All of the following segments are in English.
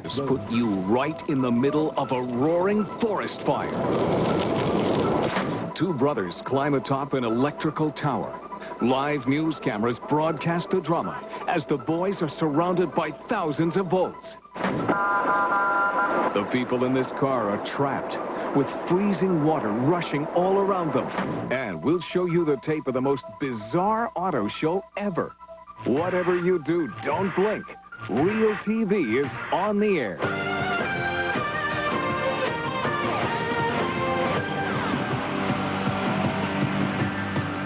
fires put you right in the middle of a roaring forest fire. Two brothers climb atop an electrical tower. Live news cameras broadcast the drama as the boys are surrounded by thousands of volts. The people in this car are trapped with freezing water rushing all around them. And we'll show you the tape of the most bizarre auto show ever. Whatever you do, don't blink. Real TV is on the air.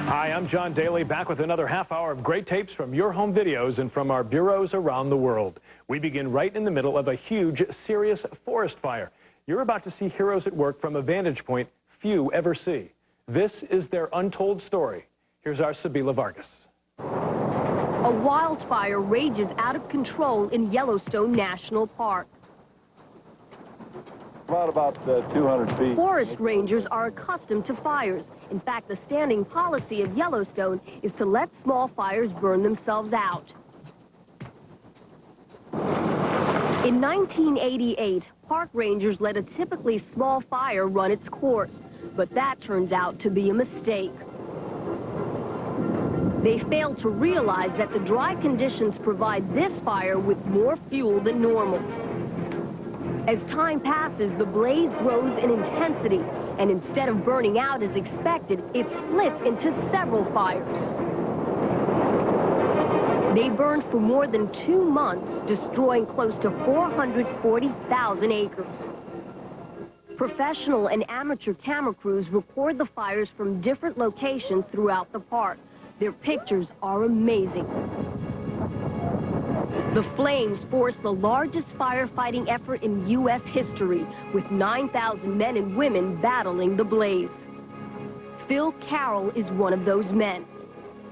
Hi, I'm John Daly, back with another half hour of great tapes from your home videos and from our bureaus around the world. We begin right in the middle of a huge, serious forest fire. You're about to see heroes at work from a vantage point few ever see. This is their untold story. Here's our Sabila Vargas. A wildfire rages out of control in Yellowstone National Park. About 200 feet. Forest rangers are accustomed to fires. In fact, the standing policy of Yellowstone is to let small fires burn themselves out. In 1988, park rangers let a typically small fire run its course, but that turns out to be a mistake. They failed to realize that the dry conditions provide this fire with more fuel than normal. As time passes, the blaze grows in intensity, and instead of burning out as expected, it splits into several fires. They burned for more than 2 months, destroying close to 440,000 acres. Professional and amateur camera crews record the fires from different locations throughout the park. Their pictures are amazing. The flames forced the largest firefighting effort in U.S. history, with 9,000 men and women battling the blaze. Phil Carroll is one of those men.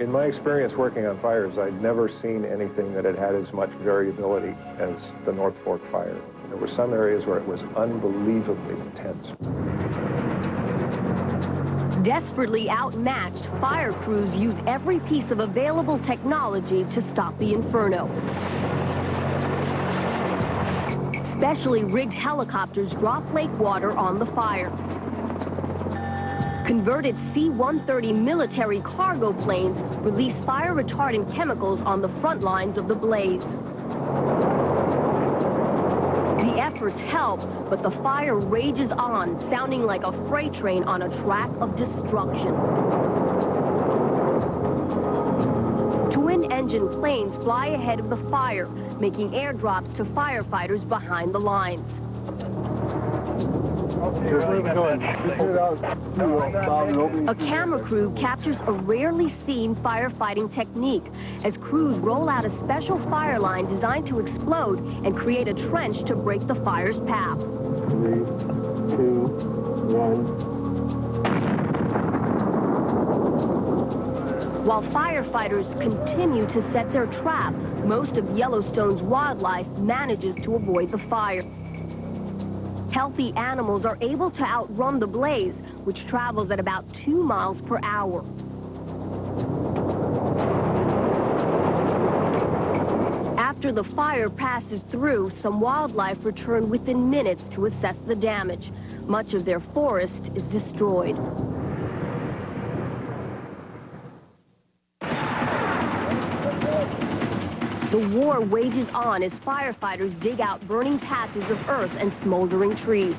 In my experience working on fires, I'd never seen anything that had as much variability as the North Fork fire. There were some areas where it was unbelievably intense. Desperately outmatched, fire crews use every piece of available technology to stop the inferno. Specially rigged helicopters drop lake water on the fire. Converted C-130 military cargo planes release fire-retardant chemicals on the front lines of the blaze. The efforts help, but the fire rages on, sounding like a freight train on a track of destruction. Twin-engine planes fly ahead of the fire, making airdrops to firefighters behind the lines. A camera crew captures a rarely seen firefighting technique as crews roll out a special fire line designed to explode and create a trench to break the fire's path. 3, 2, 1. While firefighters continue to set their trap, most of Yellowstone's wildlife manages to avoid the fire. Healthy animals are able to outrun the blaze, which travels at about 2 miles per hour. After the fire passes through, some wildlife return within minutes to assess the damage. Much of their forest is destroyed. The war wages on as firefighters dig out burning patches of earth and smoldering trees.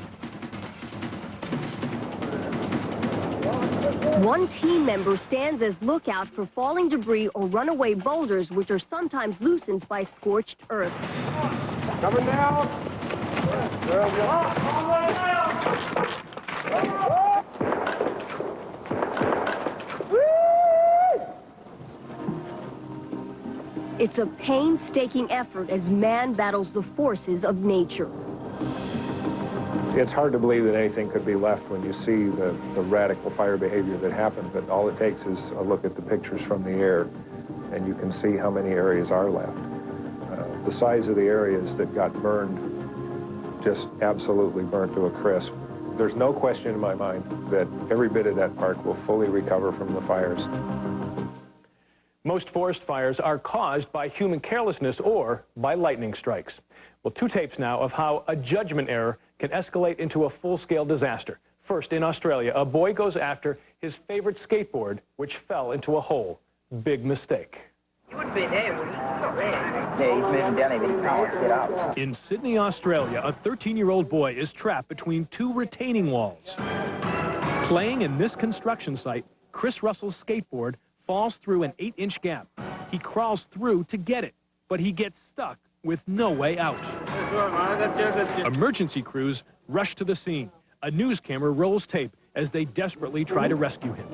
One team member stands as lookout for falling debris or runaway boulders, which are sometimes loosened by scorched earth. Coming down. It's a painstaking effort as man battles the forces of nature. It's hard to believe that anything could be left when you see the radical fire behavior that happened, but all it takes is a look at the pictures from the air, and you can see how many areas are left. The size of the areas that got burned, just absolutely burnt to a crisp. There's no question in my mind that every bit of that park will fully recover from the fires. Most forest fires are caused by human carelessness or by lightning strikes. Well, 2 tapes now of how a judgment error can escalate into a full-scale disaster. First, in Australia, a boy goes after his favorite skateboard, which fell into a hole. Big mistake. You wouldn't be there, would you? Not really. Yeah, he's moving down here. He can't get up. In Sydney, Australia, a 13-year-old boy is trapped between 2 retaining walls. Playing in this construction site, Chris Russell's skateboard falls through an 8-inch gap. He crawls through to get it, but he gets stuck with no way out. Emergency crews rush to the scene. A news camera rolls tape as they desperately try to rescue him.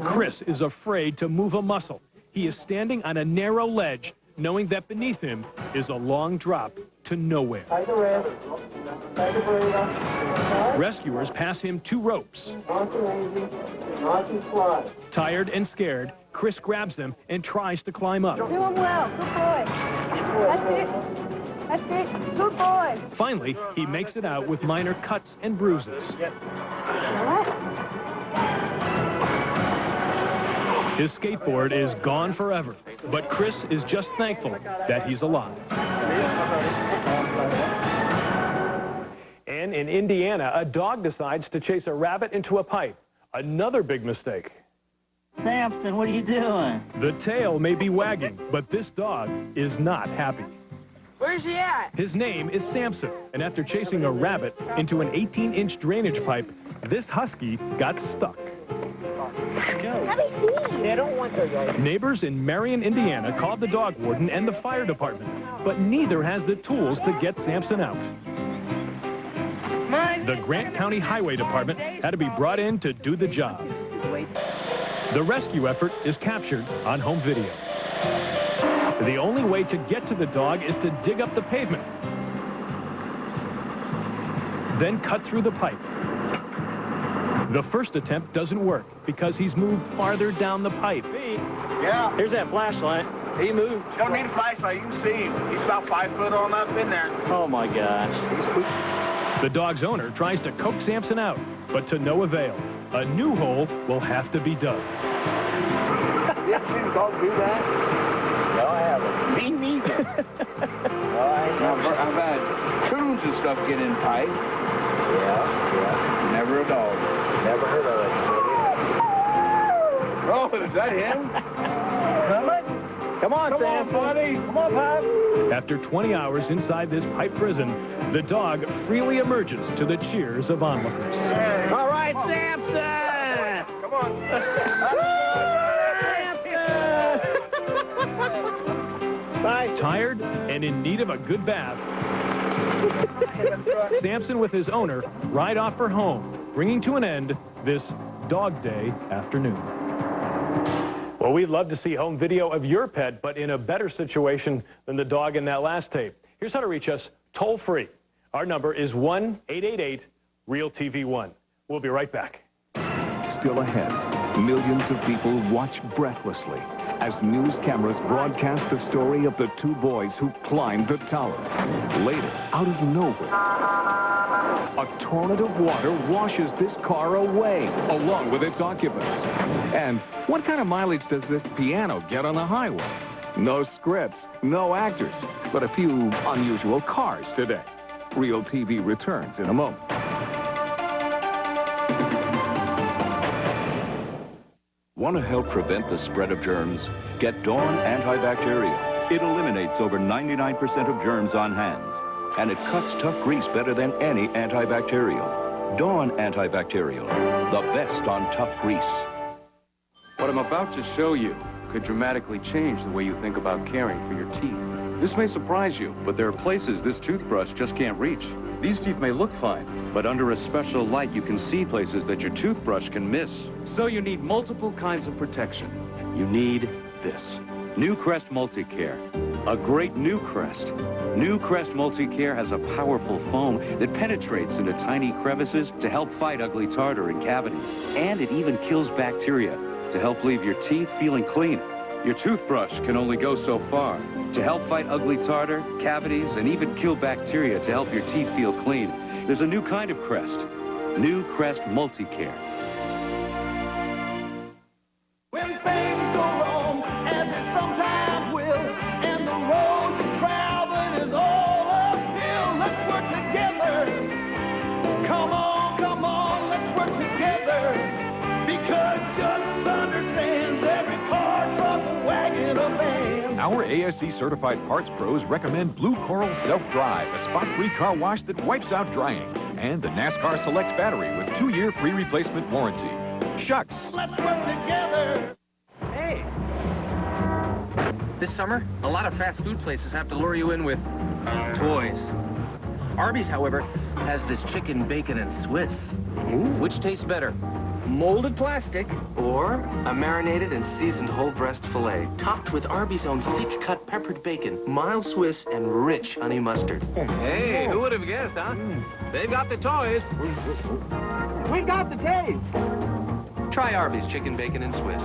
Chris is afraid to move a muscle. He is standing on a narrow ledge, knowing that beneath him is a long drop to nowhere. Take a rest. Take a breather. Rescuers pass him 2 ropes. Nice and easy. Nice and slow. Tired and scared, Chris grabs them and tries to climb up. Doing well. Good boy. That's it. That's it. Good boy. Finally, he makes it out with minor cuts and bruises. His skateboard is gone forever, but Chris is just thankful that he's alive. And in Indiana, a dog decides to chase a rabbit into a pipe. Another big mistake. Samson, what are you doing? The tail may be wagging, but this dog is not happy. Where's he at? His name is Samson, and after chasing a rabbit into an 18-inch drainage pipe, this husky got stuck. Let me see. They don't want to. Neighbors in Marion, Indiana called the dog warden and the fire department, but neither has the tools to get Samson out. The Grant County Highway Department had to be brought in to do the job. The rescue effort is captured on home video. The only way to get to the dog is to dig up the pavement, then cut through the pipe. The first attempt doesn't work because he's moved farther down the pipe. Yeah. Here's that flashlight. He moved. You don't need a flashlight. You can see him. He's about 5 foot on up in there. Oh, my gosh. The dog's owner tries to coax Samson out, but to no avail. A new hole will have to be dug. You ever seen a dog do that? No, I haven't. Me neither. No, I haven't. I've had coons and stuff get in pipe. Yeah. Never a dog. Never heard of it. Oh, is that him? Come on, Sam, buddy. Come on, Pop. After 20 hours inside this pipe prison, the dog freely emerges to the cheers of onlookers. All right, Samson. Come on. Bye. Tired and in need of a good bath, Samson with his owner ride off for home, bringing to an end this Dog Day afternoon. Well, we'd love to see home video of your pet, but in a better situation than the dog in that last tape. Here's how to reach us toll-free. Our number is 1-888-REAL-TV1. We'll be right back. Still ahead, millions of people watch breathlessly as news cameras broadcast the story of the 2 boys who climbed the tower. Later, out of nowhere, a torrent of water washes this car away, along with its occupants. And what kind of mileage does this piano get on the highway? No scripts, no actors, but a few unusual cars today. Real TV returns in a moment. Want to help prevent the spread of germs? Get Dawn Antibacterial. It eliminates over 99% of germs on hands, and it cuts tough grease better than any antibacterial. Dawn Antibacterial, the best on tough grease. What I'm about to show you could dramatically change the way you think about caring for your teeth. This may surprise you, but there are places this toothbrush just can't reach. These teeth may look fine, but under a special light you can see places that your toothbrush can miss. So you need multiple kinds of protection. You need this. New Crest Multicare. A great New Crest. New Crest Multicare has a powerful foam that penetrates into tiny crevices to help fight ugly tartar and cavities. And it even kills bacteria to help leave your teeth feeling clean. Your toothbrush can only go so far. To help fight ugly tartar, cavities, and even kill bacteria to help your teeth feel clean, there's a new kind of Crest. New Crest Multicare. When fame Our ASC certified parts pros recommend Blue Coral Self-Dry, a spot-free car wash that wipes out drying, and the NASCAR Select battery with 2-year free replacement warranty. Shucks! Let's roll together! Hey! This summer, a lot of fast food places have to lure you in with toys. Arby's, however, has this chicken, bacon, and Swiss. Which tastes better? Molded plastic or a marinated and seasoned whole breast filet topped with Arby's own thick-cut peppered bacon, mild Swiss, and rich honey mustard. Hey, who would have guessed, huh? They've got the toys. We got the taste. Try Arby's chicken, bacon, and Swiss.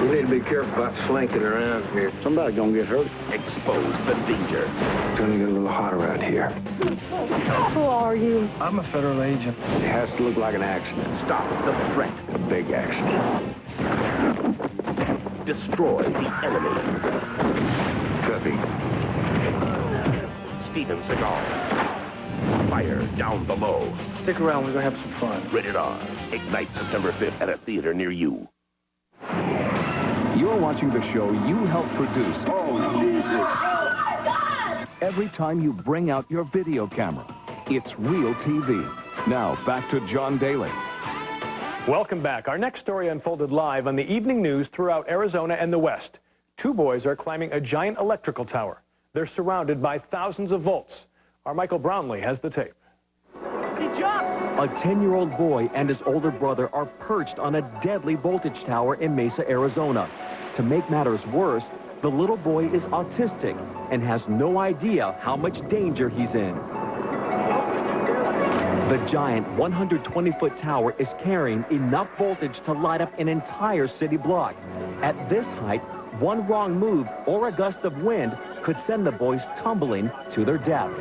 You need to be careful about slinking around here. Somebody's gonna get hurt. Exposed the danger. It's gonna get a little hot around here. Who are you? I'm a federal agent. It has to look like an accident. Stop the threat. A big accident. Destroy the enemy. Copy. Steven Seagal. Fire down below. Stick around, we're gonna have some fun. Rated R. Ignite September 5th at a theater near you. You're watching the show you helped produce. Oh, Jesus. Every time you bring out your video camera, it's real TV. Now, back to John Daly. Welcome back. Our next story unfolded live on the evening news throughout Arizona and the West. 2 boys are climbing a giant electrical tower. They're surrounded by thousands of volts. Our Michael Brownlee has the tape. A 10-year-old boy and his older brother are perched on a deadly voltage tower in Mesa, Arizona. To make matters worse, the little boy is autistic and has no idea how much danger he's in. The giant 120-foot tower is carrying enough voltage to light up an entire city block. At this height, one wrong move or a gust of wind could send the boys tumbling to their deaths.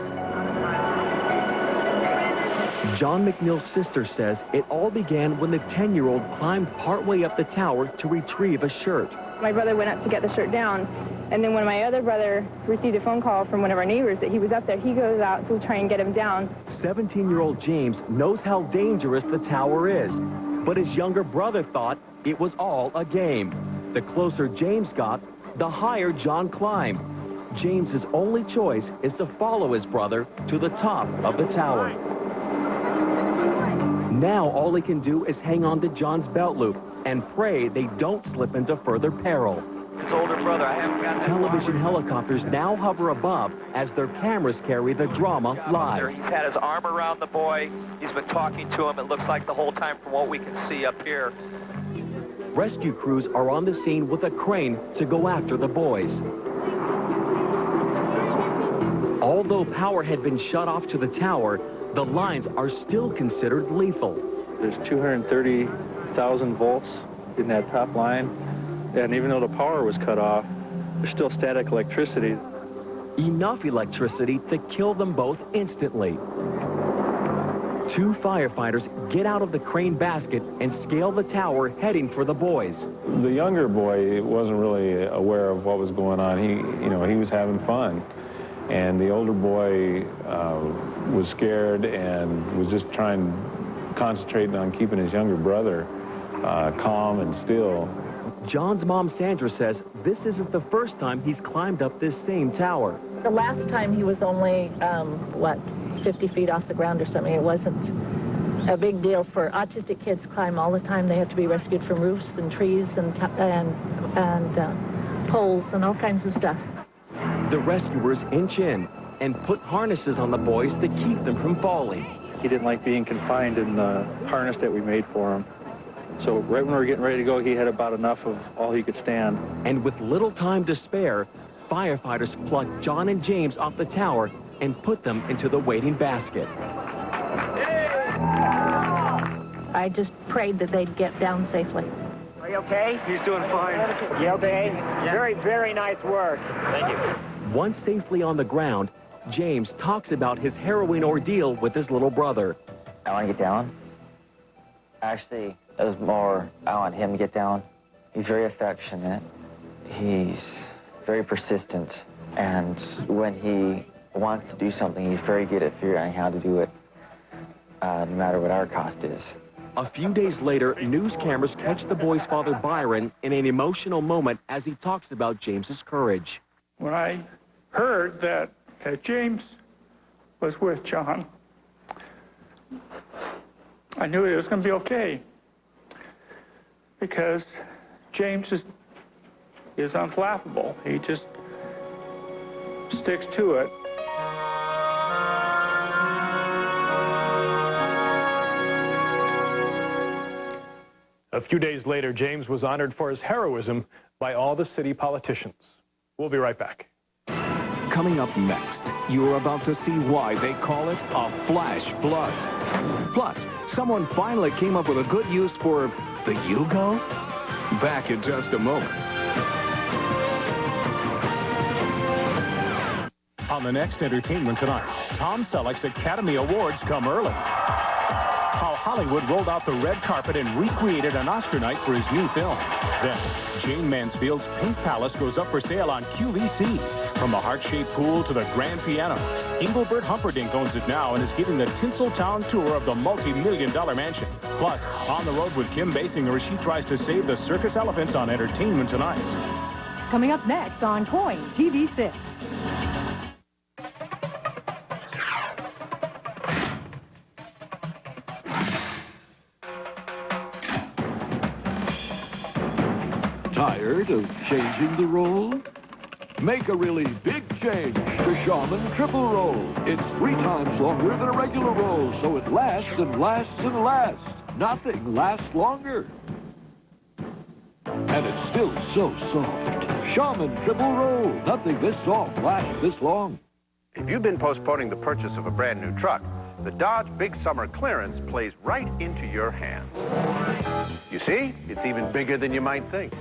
John McNeil's sister says it all began when the 10-year-old climbed partway up the tower to retrieve a shirt. My brother went up to get the shirt down, and then when my other brother received a phone call from one of our neighbors that he was up there, he goes out to try and get him down. 17-year-old James knows how dangerous the tower is, but his younger brother thought it was all a game. The closer James got, the higher John climbed. James's only choice is to follow his brother to the top of the tower. Now all he can do is hang on to John's belt loop and pray they don't slip into further peril. His older brother, I haven't got Television helicopters now hover above as their cameras carry the drama live. He's had his arm around the boy. He's been talking to him, it looks like, the whole time from what we can see up here. Rescue crews are on the scene with a crane to go after the boys. Although power had been shut off to the tower, the lines are still considered lethal. There's 230,000 volts in that top line, and even though the power was cut off, there's still static electricity. Enough electricity to kill them both instantly. 2 firefighters get out of the crane basket and scale the tower, heading for the boys. The younger boy wasn't really aware of what was going on. He was having fun. And the older boy was scared and was just concentrating on keeping his younger brother calm and still. John's mom, Sandra, says this isn't the first time he's climbed up this same tower. The last time he was only, 50 feet off the ground or something. It wasn't a big deal for autistic kids climb all the time. They have to be rescued from roofs and trees and poles and all kinds of stuff. The rescuers inch in and put harnesses on the boys to keep them from falling. He didn't like being confined in the harness that we made for him. So right when we were getting ready to go, he had about enough of all he could stand. And with little time to spare, firefighters plucked John and James off the tower and put them into the waiting basket. I just prayed that they'd get down safely. Are you okay? He's doing fine. You okay? Yeah. Very, very nice work. Thank you. Once safely on the ground, James talks about his harrowing ordeal with his little brother. I want to get down. Actually, it was more, I want him to get down. He's very affectionate. He's very persistent. And when he wants to do something, he's very good at figuring out how to do it, no matter what our cost is. A few days later, news cameras catch the boy's father, Byron, in an emotional moment as he talks about James's courage. When I heard that James was with John, I knew it was going to be okay, because James is unflappable. He just sticks to it. A few days later, James was honored for his heroism by all the city politicians. We'll be right back. Coming up next, you are about to see why they call it a flash flood. Plus, someone finally came up with a good use for the Yugo. Back in just a moment. On the next Entertainment Tonight, Tom Selleck's Academy Awards come early. How Hollywood rolled out the red carpet and recreated an Oscar night for his new film. Then, Jane Mansfield's Pink Palace goes up for sale on QVC. From the heart-shaped pool to the grand piano, Engelbert Humperdinck owns it now and is giving the Tinseltown tour of the multi-million-dollar mansion. Plus, on the road with Kim Basinger as she tries to save the circus elephants on Entertainment Tonight. Coming up next on Coin TV 6. Tired of changing the roll? Make a really big change to Shaman Triple Roll. It's 3 times longer than a regular roll, so it lasts and lasts and lasts. Nothing lasts longer. And it's still so soft. Shaman Triple Roll. Nothing this soft lasts this long. If you've been postponing the purchase of a brand new truck, the Dodge Big Summer Clearance plays right into your hands. You see, it's even bigger than you might think.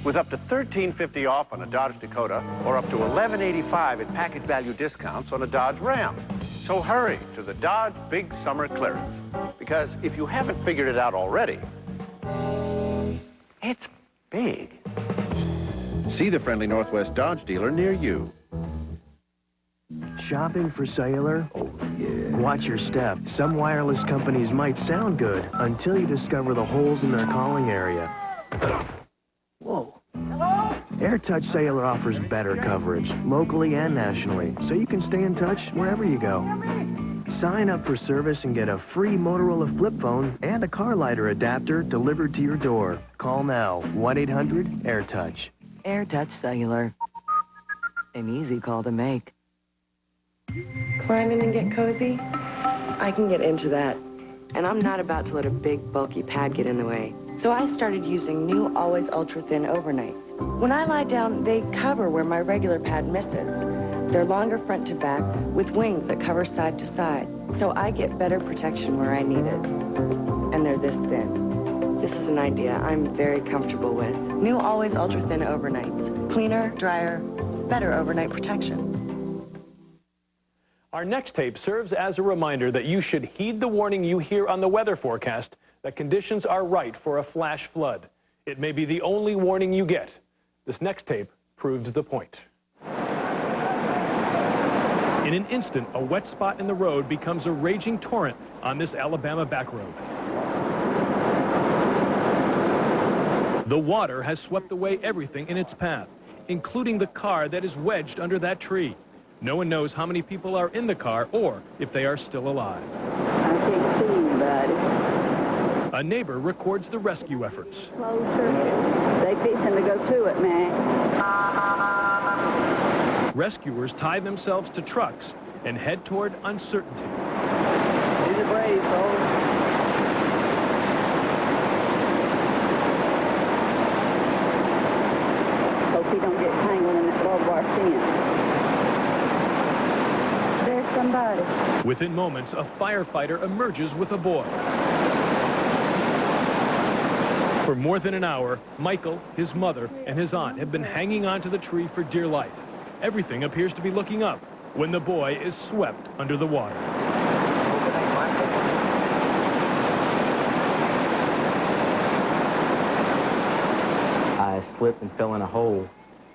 With up to $13.50 off on a Dodge Dakota or up to $11.85 in package value discounts on a Dodge Ram. So hurry to the Dodge Big Summer Clearance. Because if you haven't figured it out already, it's big. See the friendly Northwest Dodge dealer near you. Shopping for cellular? Oh, yeah. Watch your step. Some wireless companies might sound good until you discover the holes in their calling area. Whoa. Hello? AirTouch Cellular offers better coverage, locally and nationally, so you can stay in touch wherever you go. Sign up for service and get a free Motorola flip phone and a car lighter adapter delivered to your door. Call now, 1-800-AirTouch. AirTouch Cellular. An easy call to make. Climb in and get cozy? I can get into that. And I'm not about to let a big, bulky pad get in the way. So I started using new Always Ultra Thin overnights. When I lie down, they cover where my regular pad misses. They're longer front to back with wings that cover side to side. So I get better protection where I need it. And they're this thin. This is an idea I'm very comfortable with. New Always Ultra Thin overnights. Cleaner, drier, better overnight protection. Our next tape serves as a reminder that you should heed the warning you hear on the weather forecast that conditions are right for a flash flood. It may be the only warning you get. This next tape proves the point. In an instant, a wet spot in the road becomes a raging torrent on this Alabama back road. The water has swept away everything in its path, including the car that is wedged under that tree. No one knows how many people are in the car or if they are still alive. I can't see anybody. A neighbor records the rescue efforts. Closer. They fixing to go to it, man. Rescuers tie themselves to trucks and head toward uncertainty. Be the brave, folks. Hope he don't get tangled in that barbed wire fence. There's somebody. Within moments, a firefighter emerges with a boy. For more than an hour, Michael, his mother, and his aunt have been hanging onto the tree for dear life. Everything appears to be looking up when the boy is swept under the water. I slipped and fell in a hole,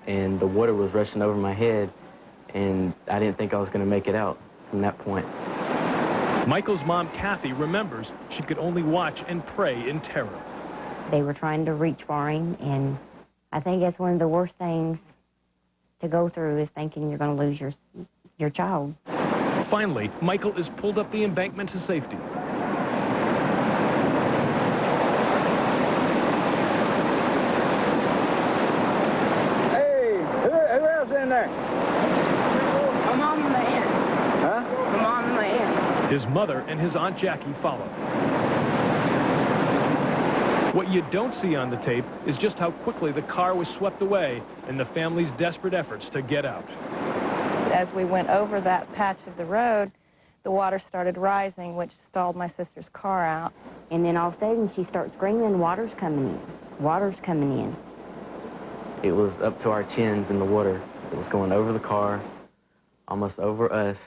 and the water was rushing over my head, and I didn't think I was going to make it out from that point. Michael's mom, Kathy, remembers she could only watch and pray in terror. They were trying to reach for him, and I think that's one of the worst things to go through is thinking you're going to lose your child. Finally, Michael is pulled up the embankment to safety. Hey, who else in there? My mom and my aunt. Huh? My mom and my aunt. His mother and his Aunt Jackie follow. What you don't see on the tape is just how quickly the car was swept away and the family's desperate efforts to get out. As we went over that patch of the road, the water started rising, which stalled my sister's car out. And then all of a sudden, she starts screaming, water's coming in. Water's coming in. It was up to our chins in the water. It was going over the car, almost over us,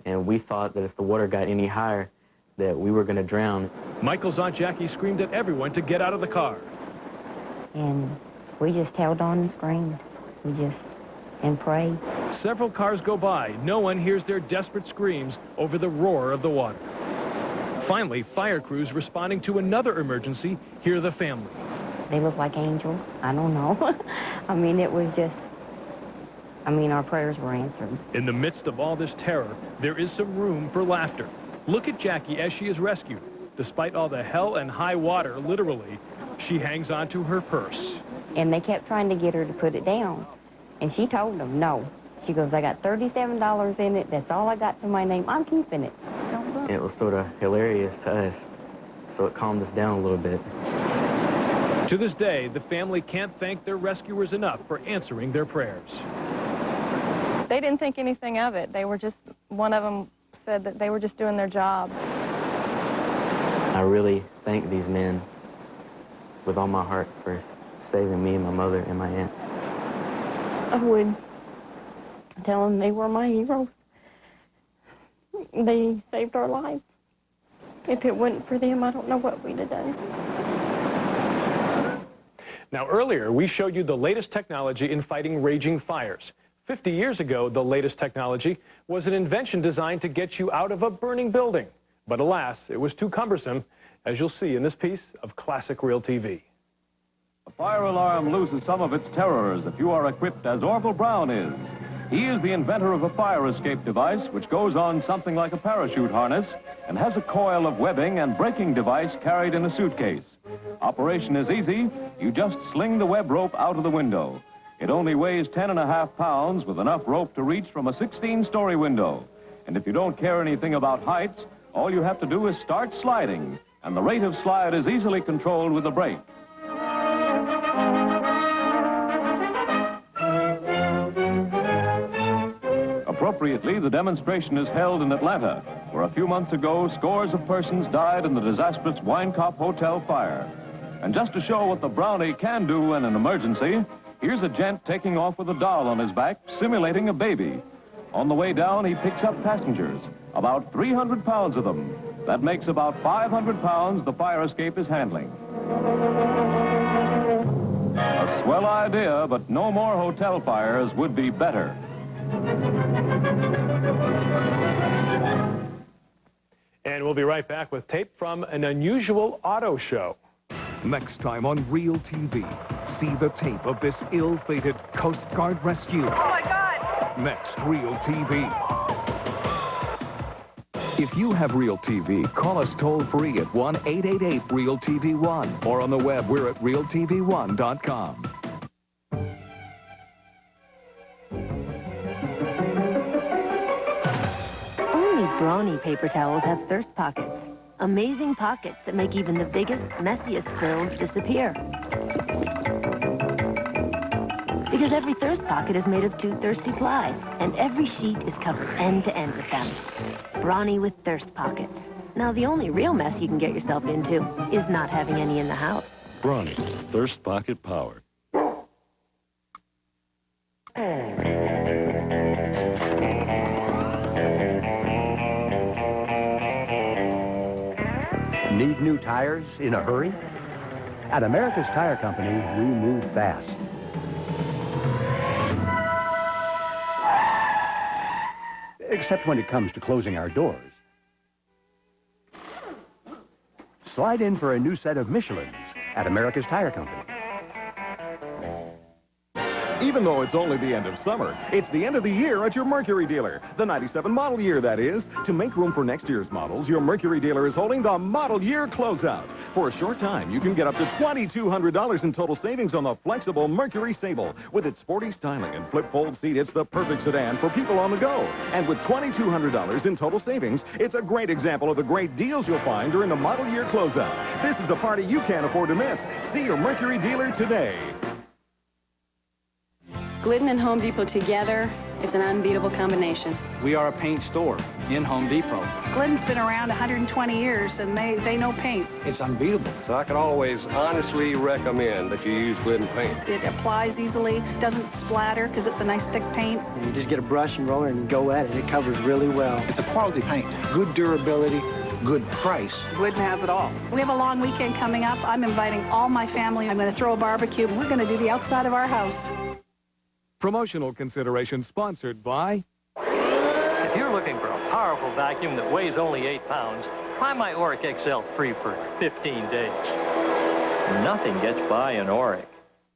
and we thought that if the water got any higher, that we were going to drown. Michael's Aunt Jackie screamed at everyone to get out of the car. And we just held on and screamed. And prayed. Several cars go by. No one hears their desperate screams over the roar of the water. Finally, fire crews responding to another emergency hear the family. They look like angels. I don't know. I mean, it was just, our prayers were answered. In the midst of all this terror, there is some room for laughter. Look at Jackie as she is rescued. Despite all the hell and high water, literally, she hangs on to her purse. And they kept trying to get her to put it down. And she told them, no. She goes, I got $37 in it. That's all I got to my name. I'm keeping it. And it was sort of hilarious to us, so it calmed us down a little bit. To this day, the family can't thank their rescuers enough for answering their prayers. They didn't think anything of it. They were just, one of them said that they were just doing their job. I really thank these men with all my heart for saving me and my mother and my aunt. I would tell them they were my heroes. They saved our lives. If it wasn't for them, I don't know what we'd have done. Now, earlier, we showed you the latest technology in fighting raging fires. 50 years ago, the latest technology was an invention designed to get you out of a burning building. But alas, it was too cumbersome, as you'll see in this piece of classic Real TV. A fire alarm loses some of its terrors if you are equipped as Orville Brown is. He is the inventor of a fire escape device which goes on something like a parachute harness and has a coil of webbing and braking device carried in a suitcase. Operation is easy. You just sling the web rope out of the window. It only weighs 10.5 pounds with enough rope to reach from a 16-story window. And if you don't care anything about heights, all you have to do is start sliding, and the rate of slide is easily controlled with a brake. Appropriately, the demonstration is held in Atlanta, where a few months ago, scores of persons died in the disastrous Wynkoop Hotel fire. And just to show what the Brownie can do in an emergency, here's a gent taking off with a doll on his back, simulating a baby. On the way down, he picks up passengers, about 300 pounds of them. That makes about 500 pounds the fire escape is handling. A swell idea, but no more hotel fires would be better. And we'll be right back with tape from an unusual auto show. Next time on Real TV, see the tape of this ill-fated Coast Guard rescue. Oh, my God! Next, Real TV. If you have Real TV, call us toll-free at 1-888-REAL-TV-1 or on the web, we're at realtv1.com. Only Brawny paper towels have thirst pockets. Amazing pockets that make even the biggest, messiest spills disappear. Because every thirst pocket is made of 2 thirsty plies, and every sheet is covered end to end with them. Brawny with thirst pockets. Now, the only real mess you can get yourself into is not having any in the house. Brawny, thirst pocket power. Need new tires in a hurry? At America's Tire Company, we move fast. Except when it comes to closing our doors. Slide in for a new set of Michelins at America's Tire Company. Even though it's only the end of summer, it's the end of the year at your Mercury dealer. The 97 model year, that is. To make room for next year's models, your Mercury dealer is holding the model year closeout. For a short time, you can get up to $2,200 in total savings on the flexible Mercury Sable. With its sporty styling and flip-fold seat, it's the perfect sedan for people on the go. And with $2,200 in total savings, it's a great example of the great deals you'll find during the model year closeout. This is a party you can't afford to miss. See your Mercury dealer today. Glidden and Home Depot together, it's an unbeatable combination. We are a paint store in Home Depot. Glidden's been around 120 years, and they know paint. It's unbeatable. So I can always honestly recommend that you use Glidden paint. It applies easily, doesn't splatter because it's a nice thick paint. And you just get a brush and roller and go at it. It covers really well. It's a quality paint. Good durability, good price. Glidden has it all. We have a long weekend coming up. I'm inviting all my family. I'm going to throw a barbecue, and we're going to do the outside of our house. Promotional consideration sponsored by... If you're looking for a powerful vacuum that weighs only 8 pounds, try my Oric XL free for 15 days. Nothing gets by an Oric.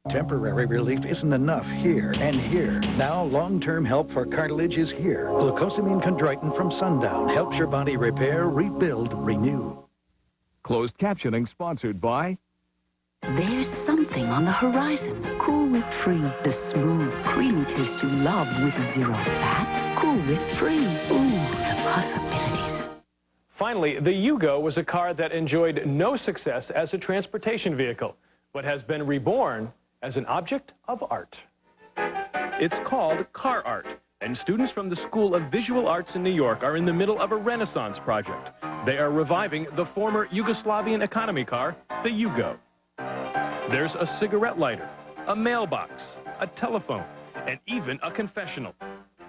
Temporary relief isn't enough here and here. Now long-term help for cartilage is here. Glucosamine chondroitin from Sundown helps your body repair, rebuild, renew. Closed captioning sponsored by... There's something on the horizon. Cool Whip Free, the smooth, creamy taste you love with zero fat. Cool Whip Free. Ooh, the possibilities. Finally, the Yugo was a car that enjoyed no success as a transportation vehicle, but has been reborn as an object of art. It's called Car Art, and students from the School of Visual Arts in New York are in the middle of a Renaissance project. They are reviving the former Yugoslavian economy car, the Yugo. There's a cigarette lighter, a mailbox, a telephone, and even a confessional,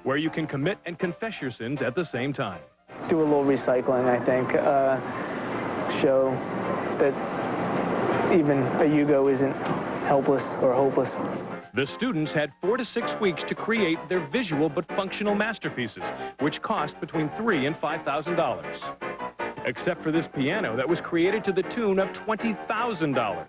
where you can commit and confess your sins at the same time. Do a little recycling, I think. Show that even a Yugo isn't helpless or hopeless. The students had 4 to 6 weeks to create their visual but functional masterpieces, which cost between $3,000 and $5,000. Except for this piano that was created to the tune of $20,000.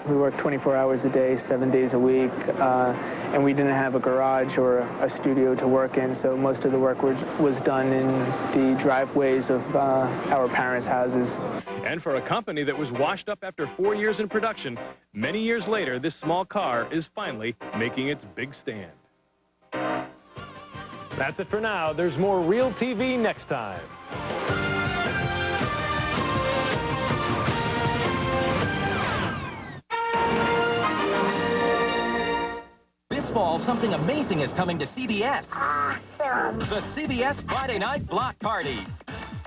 We worked 24 hours a day, 7 days a week, and we didn't have a garage or a studio to work in, so most of the work was done in the driveways of our parents' houses. And for a company that was washed up after 4 years in production, many years later, this small car is finally making its big stand. That's it for now. There's more Real TV next time. This fall, something amazing is coming to CBS. Awesome! The CBS Friday Night Block Party.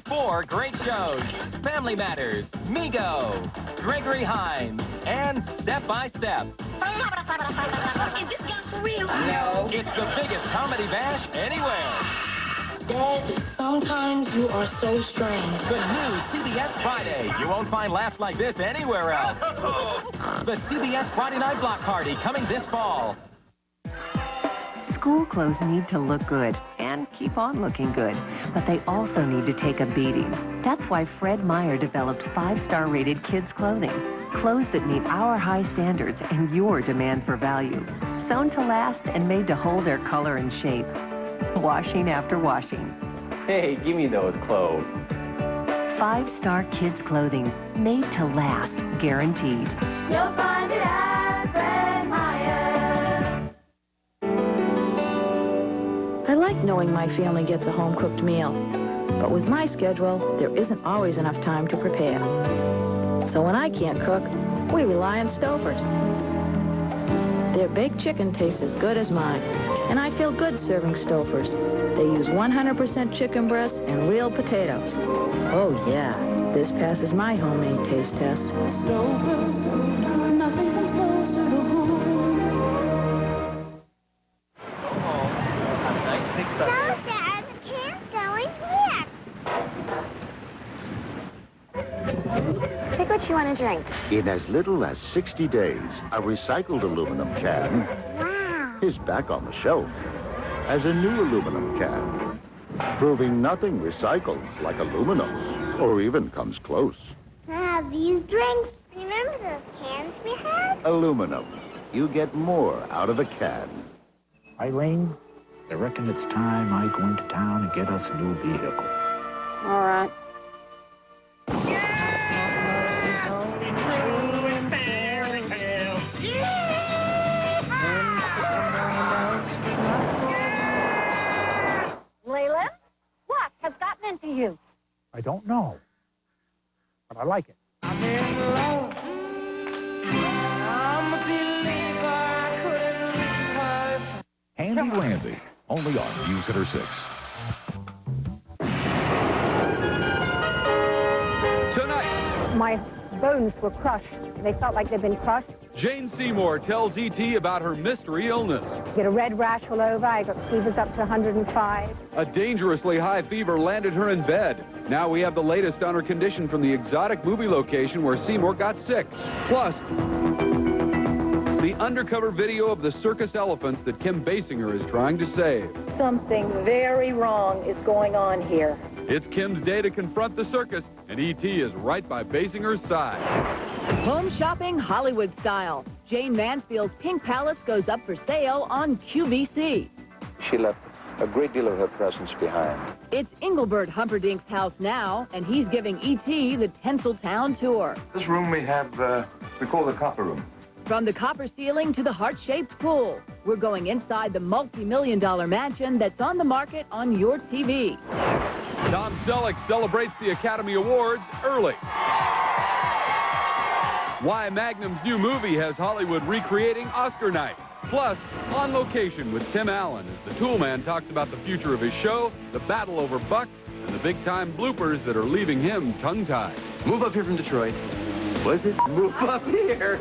4 great shows: Family Matters, Mego, Gregory Hines, and Step by Step. Is this guy for real? No. It's the biggest comedy bash anywhere. Dad, sometimes you are so strange. The new CBS Friday. You won't find laughs like this anywhere else. The CBS Friday Night Block Party coming this fall. School clothes need to look good and keep on looking good, but they also need to take a beating. That's why Fred Meyer developed 5-star rated kids clothing. Clothes that meet our high standards and your demand for value. Sewn to last and made to hold their color and shape. Washing after washing. Hey, give me those clothes. 5-star kids clothing. Made to last. Guaranteed. You'll find it at Fred Meyer. I like knowing my family gets a home-cooked meal. But with my schedule, there isn't always enough time to prepare. So when I can't cook, we rely on Stouffer's. Their baked chicken tastes as good as mine, and I feel good serving Stouffer's. They use 100% chicken breasts and real potatoes. Oh yeah, this passes my homemade taste test. Stouffer's, nothing comes closer to home. No, Dad, the can's going here. Pick what you want to drink. In as little as 60 days, a recycled aluminum can is back on the shelf as a new aluminum can, proving nothing recycles like aluminum or even comes close. Dad, have these drinks. Remember those cans we had? Aluminum. You get more out of a can. Eileen, I reckon it's time I go into town and get us a new vehicle. All right. Leland, what has gotten into you? I don't know, but I like it. I'm in love. I'm a believer. I couldn't leave her. Handy Randy, only on News Center 6. Tonight, My bones were crushed. They felt like they'd been crushed. Jane Seymour tells E.T. about her mystery illness. Get a red rash all over. I got fevers up to 105. A dangerously high fever landed her in bed. Now we have the latest on her condition from the exotic movie location where Seymour got sick. Plus, the undercover video of the circus elephants that Kim Basinger is trying to save. Something very wrong is going on here. It's Kim's day to confront the circus, and E.T. is right by Basinger's side. Home shopping Hollywood style. Jane Mansfield's Pink Palace goes up for sale on QVC. She left a great deal of her presence behind. It's Engelbert Humperdinck's house now, and he's giving E.T. the Tinseltown tour. This room we call the copper room. From the copper ceiling to the heart-shaped pool, we're going inside the multi-million-dollar mansion that's on the market on your TV. Tom Selleck celebrates the Academy Awards early. Why Magnum's new movie has Hollywood recreating Oscar night. Plus, On Location with Tim Allen as the Toolman talks about the future of his show, the battle over Buck, and the big-time bloopers that are leaving him tongue-tied. Move up here from Detroit. Was it? Move up here.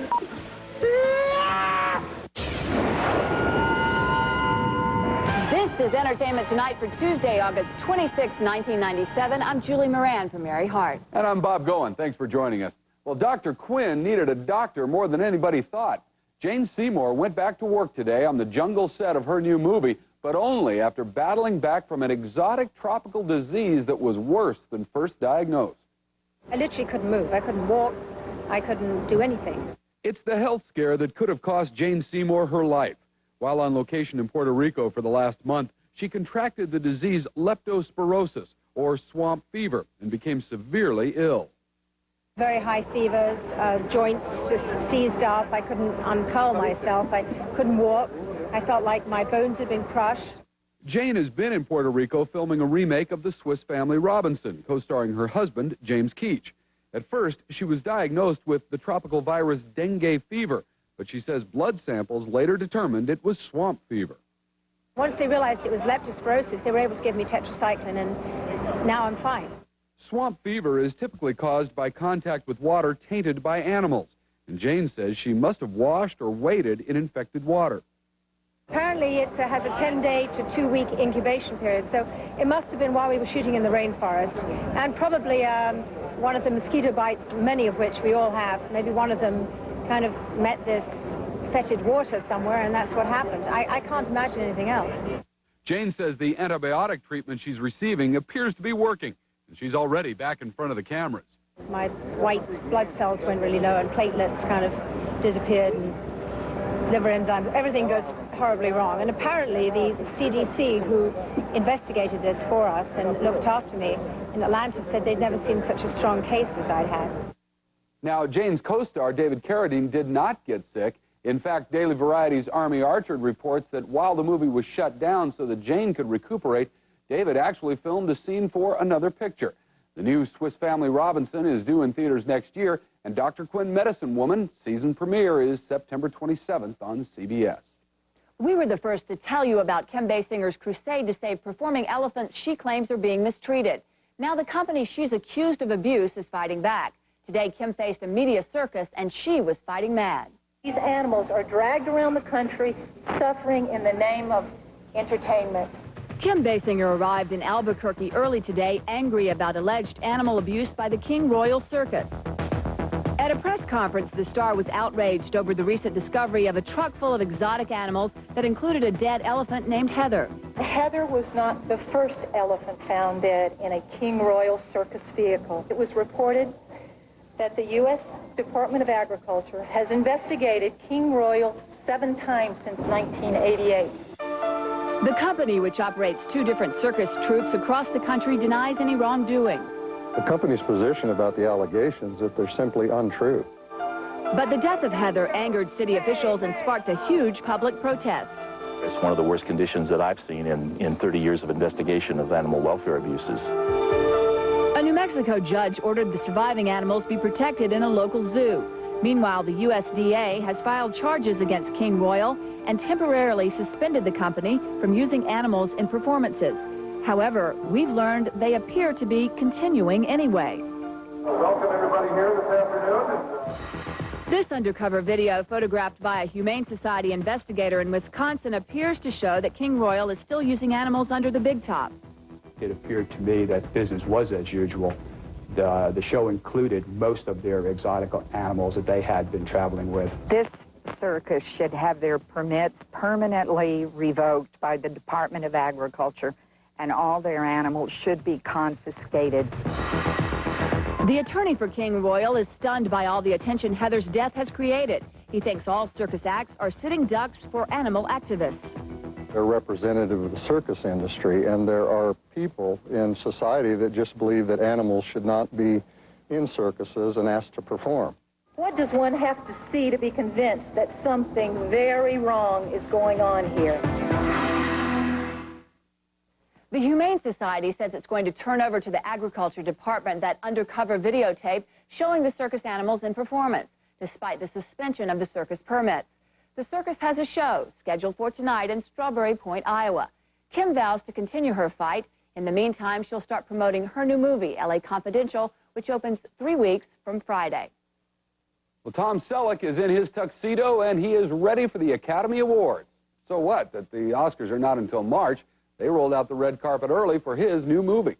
This is Entertainment Tonight for Tuesday, August 26, 1997. I'm Julie Moran from Mary Hart. And I'm Bob Goen. Thanks for joining us. Well, Dr. Quinn needed a doctor more than anybody thought. Jane Seymour went back to work today on the jungle set of her new movie, but only after battling back from an exotic tropical disease that was worse than first diagnosed. I literally couldn't move. I couldn't walk. I couldn't do anything. It's the health scare that could have cost Jane Seymour her life. While on location in Puerto Rico for the last month, she contracted the disease leptospirosis, or swamp fever, and became severely ill. Very high fevers, joints just seized up. I couldn't uncurl myself. I couldn't walk. I felt like my bones had been crushed. Jane has been in Puerto Rico filming a remake of The Swiss Family Robinson, co-starring her husband, James Keach. At first, she was diagnosed with the tropical virus dengue fever, but she says blood samples later determined it was swamp fever. Once they realized it was leptospirosis, they were able to give me tetracycline, and now I'm fine. Swamp fever is typically caused by contact with water tainted by animals, and Jane says she must have washed or waded in infected water. Apparently, it has a 10-day to 2-week incubation period, so it must have been while we were shooting in the rainforest, and probably one of the mosquito bites, many of which we all have, maybe one of them kind of met this fetid water somewhere, and that's what happened. I can't imagine anything else. Jane says the antibiotic treatment she's receiving appears to be working, and she's already back in front of the cameras. My white blood cells went really low, and platelets kind of disappeared, and liver enzymes, everything goes horribly wrong. And apparently the CDC, who investigated this for us and looked after me in Atlanta, said they'd never seen such a strong case as I'd had. Now, Jane's co-star, David Carradine, did not get sick. In fact, Daily Variety's Army Archer reports that while the movie was shut down so that Jane could recuperate, David actually filmed a scene for another picture. The new Swiss Family Robinson is due in theaters next year, and Dr. Quinn Medicine Woman season premiere is September 27th on CBS. We were the first to tell you about Kim Basinger's crusade to save performing elephants she claims are being mistreated. Now the company she's accused of abuse is fighting back. Today, Kim faced a media circus, and she was fighting mad. These animals are dragged around the country, suffering in the name of entertainment. Kim Basinger arrived in Albuquerque early today, angry about alleged animal abuse by the King Royal Circus. At a press conference, the star was outraged over the recent discovery of a truck full of exotic animals that included a dead elephant named Heather. Heather was not the first elephant found dead in a King Royal Circus vehicle. It was reported that the U.S. Department of Agriculture has investigated King Royal 7 times since 1988. The company, which operates 2 different circus troupes across the country, denies any wrongdoing. The company's position about the allegations that they're simply untrue. But the death of Heather angered city officials and sparked a huge public protest. It's one of the worst conditions that I've seen in 30 years of investigation of animal welfare abuses. A New Mexico judge ordered the surviving animals be protected in a local zoo. Meanwhile, the USDA has filed charges against King Royal and temporarily suspended the company from using animals in performances. However, we've learned they appear to be continuing anyway. Welcome everybody here this afternoon. This undercover video, photographed by a Humane Society investigator in Wisconsin, appears to show that King Royal is still using animals under the big top. It appeared to me that business was as usual. The show included most of their exotic animals that they had been traveling with. This circus should have their permits permanently revoked by the Department of Agriculture, and all their animals should be confiscated. The attorney for King Royal is stunned by all the attention Heather's death has created. He thinks all circus acts are sitting ducks for animal activists. They're representative of the circus industry, and there are people in society that just believe that animals should not be in circuses and asked to perform. What does one have to see to be convinced that something very wrong is going on here? The Humane Society says it's going to turn over to the Agriculture Department that undercover videotape showing the circus animals in performance, despite the suspension of the circus permits. The circus has a show scheduled for tonight in Strawberry Point, Iowa. Kim vows to continue her fight. In the meantime, she'll start promoting her new movie, L.A. Confidential, which opens 3 weeks from Friday. Well, Tom Selleck is in his tuxedo, and he is ready for the Academy Awards. So what, that the Oscars are not until March? They rolled out the red carpet early for his new movie.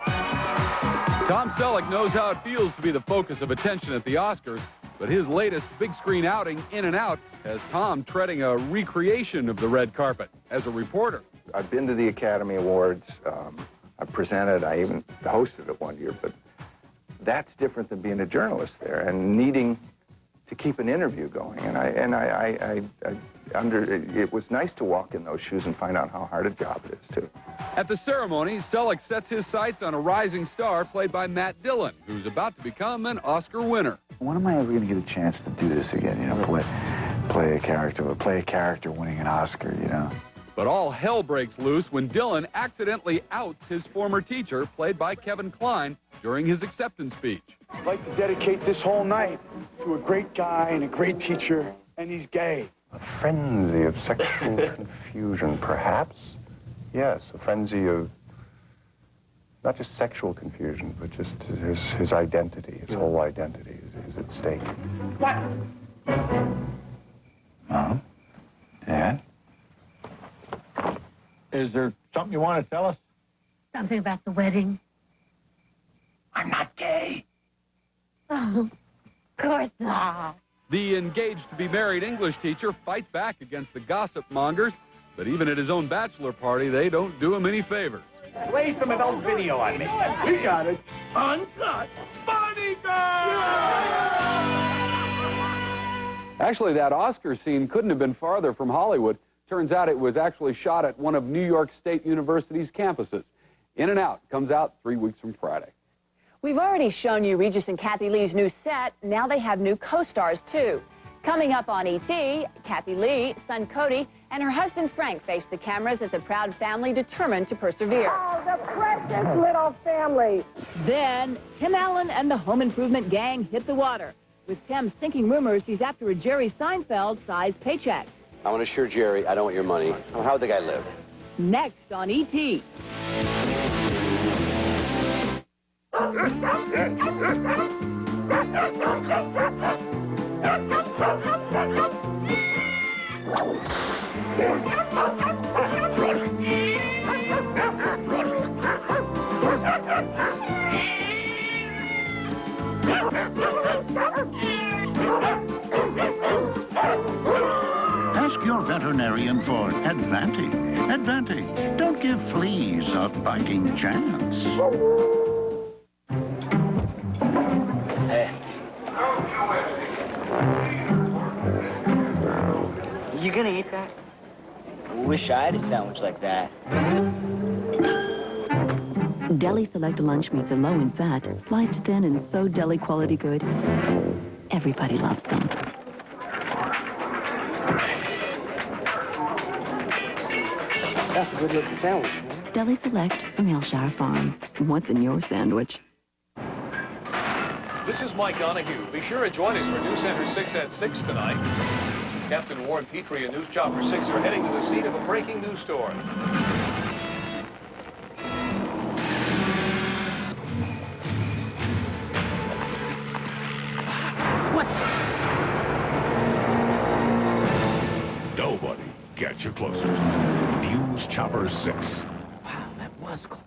Tom Selleck knows how it feels to be the focus of attention at the Oscars, but his latest big screen outing, In and Out, has Tom treading a recreation of the red carpet as a reporter. I've been to the Academy Awards. I've presented. I even hosted it one year, but that's different than being a journalist there and needing to keep an interview going. It was nice to walk in those shoes and find out how hard a job it is, too. At the ceremony, Selleck sets his sights on a rising star played by Matt Dillon, who's about to become an Oscar winner. When am I ever going to get a chance to do this again, you know, play a character winning an Oscar, you know? But all hell breaks loose when Dillon accidentally outs his former teacher, played by Kevin Kline, during his acceptance speech. I'd like to dedicate this whole night to a great guy and a great teacher, and he's gay. A frenzy of sexual confusion, perhaps? Yes, a frenzy of not just sexual confusion, but just his identity, his whole identity is at stake. What? Mom? Dad? Is there something you want to tell us? Something about the wedding. I'm not gay. Oh, of course not. The engaged-to-be-married English teacher fights back against the gossip mongers, but even at his own bachelor party, they don't do him any favors. Play some adult video on me. You got it. Uncut Bodyguard! Actually, that Oscar scene couldn't have been farther from Hollywood. Turns out it was actually shot at one of New York State University's campuses. In and Out comes out 3 weeks from Friday. We've already shown you Regis and Kathy Lee's new set. Now they have new co-stars, too. Coming up on E.T., Kathy Lee, son Cody, and her husband Frank face the cameras as a proud family determined to persevere. Oh, the precious little family. Then, Tim Allen and the Home Improvement gang hit the water, with Tim sinking rumors he's after a Jerry Seinfeld-sized paycheck. I want to assure Jerry I don't want your money. How would the guy live? Next on E.T. Ask your veterinarian for Advantage. Advantage. Don't give fleas a fighting chance. Hey, You gonna eat that? Wish I had a sandwich like that. Deli Select lunch meats are low in fat, sliced thin and so deli quality good. Everybody loves them. That's a good looking sandwich, man. Deli Select from Hillshire Farm. What's in your sandwich? This is Mike Donahue. Be sure to join us for News Center 6 at 6 tonight. Captain Warren Petrie and News Chopper 6 are heading to the scene of a breaking news story. Nobody gets you closer. News Chopper 6. Wow, that was close.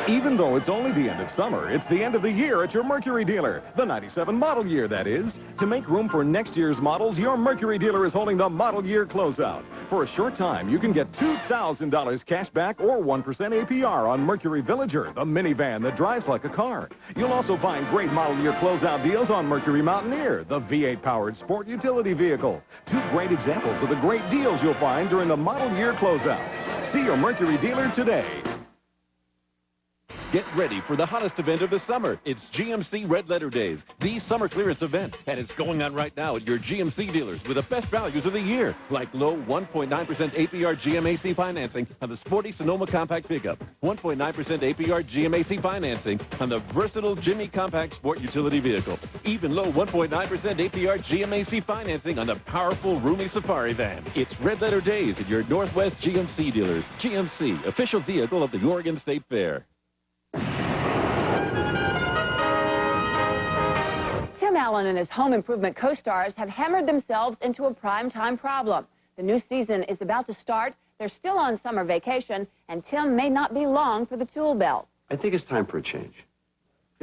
Even though it's only the end of summer, it's the end of the year at your Mercury dealer. The 97 model year, that is. To make room for next year's models, your Mercury dealer is holding the model year closeout. For a short time, you can get $2,000 cash back or 1% APR on Mercury Villager, the minivan that drives like a car. You'll also find great model year closeout deals on Mercury Mountaineer, the V8-powered sport utility vehicle. Two great examples of the great deals you'll find during the model year closeout. See your Mercury dealer today. Get ready for the hottest event of the summer. It's GMC Red Letter Days, the summer clearance event. And it's going on right now at your GMC dealers with the best values of the year, like low 1.9% APR GMAC financing on the sporty Sonoma Compact Pickup, 1.9% APR GMAC financing on the versatile Jimmy Compact Sport Utility Vehicle, even low 1.9% APR GMAC financing on the powerful roomy Safari van. It's Red Letter Days at your Northwest GMC dealers. GMC, official vehicle of the Oregon State Fair. Tim Allen and his home improvement co-stars have hammered themselves into a primetime problem. The new season is about to start. They're still on summer vacation, and Tim may not be long for the tool belt. I think it's time for a change.